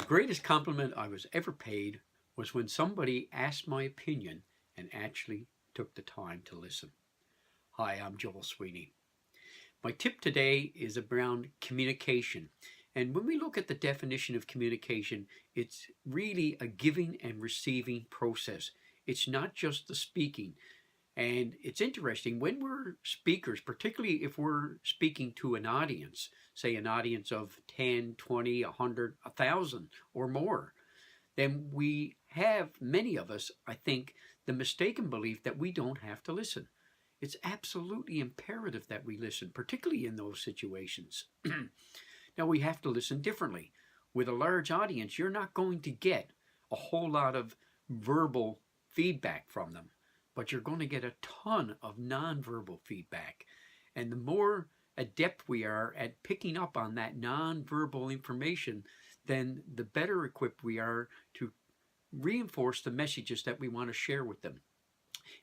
greatest compliment I was ever paid was when somebody asked my opinion and actually took the time to listen. Hi, I'm Joel Sweeney. My tip today is around communication. And when we look at the definition of communication, it's really a giving and receiving process. It's not just the speaking. And it's interesting when we're speakers, particularly if we're speaking to an audience, say an audience of 10, 20, 100, 1,000 or more, then we have, many of us, I think, the mistaken belief that we don't have to listen. It's absolutely imperative that we listen, particularly in those situations. Now, we have to listen differently. With a large audience, you're not going to get a whole lot of verbal feedback from them, but you're going to get a ton of nonverbal feedback. And the more adept we are at picking up on that nonverbal information, then the better equipped we are to reinforce the messages that we want to share with them.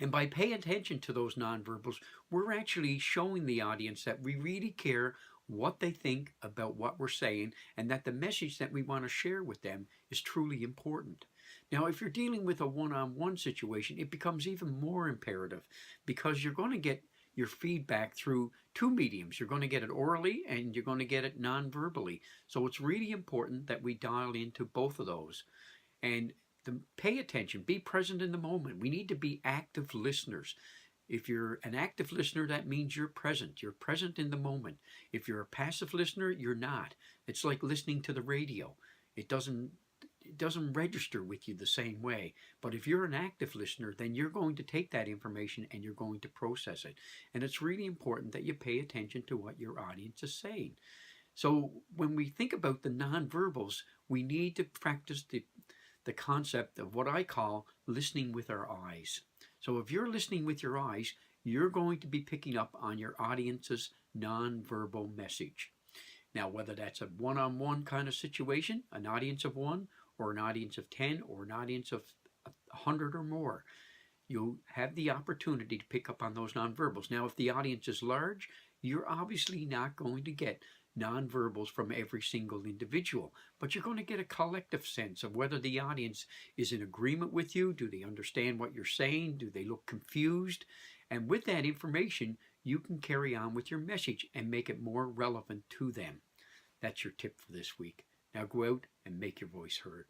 And by paying attention to those nonverbals, we're actually showing the audience that we really care what they think about what we're saying, and that the message that we want to share with them is truly important. Now, if you're dealing with a one-on-one situation, it becomes even more imperative, because you're going to get your feedback through two mediums. You're going to get it orally and you're going to get it non-verbally. So it's really important that we dial into both of those. And pay attention, be present in the moment. We need to be active listeners. If you're an active listener, that means you're present. You're present in the moment. If you're a passive listener, you're not. It's like listening to the radio. It doesn't register with you the same way. But if you're an active listener, then you're going to take that information and you're going to process it. And it's really important that you pay attention to what your audience is saying. So when we think about the nonverbals, we need to practice the concept of what I call listening with our eyes. So if you're listening with your eyes, you're going to be picking up on your audience's nonverbal message. Now, whether that's a one-on-one kind of situation, an audience of one, or an audience of 10, or an audience of 100 or more, you'll have the opportunity to pick up on those nonverbals. Now, if the audience is large, you're obviously not going to get nonverbals from every single individual, but you're going to get a collective sense of whether the audience is in agreement with you. Do they understand what you're saying? Do they look confused? And with that information, you can carry on with your message and make it more relevant to them. That's your tip for this week. Now go out and make your voice heard.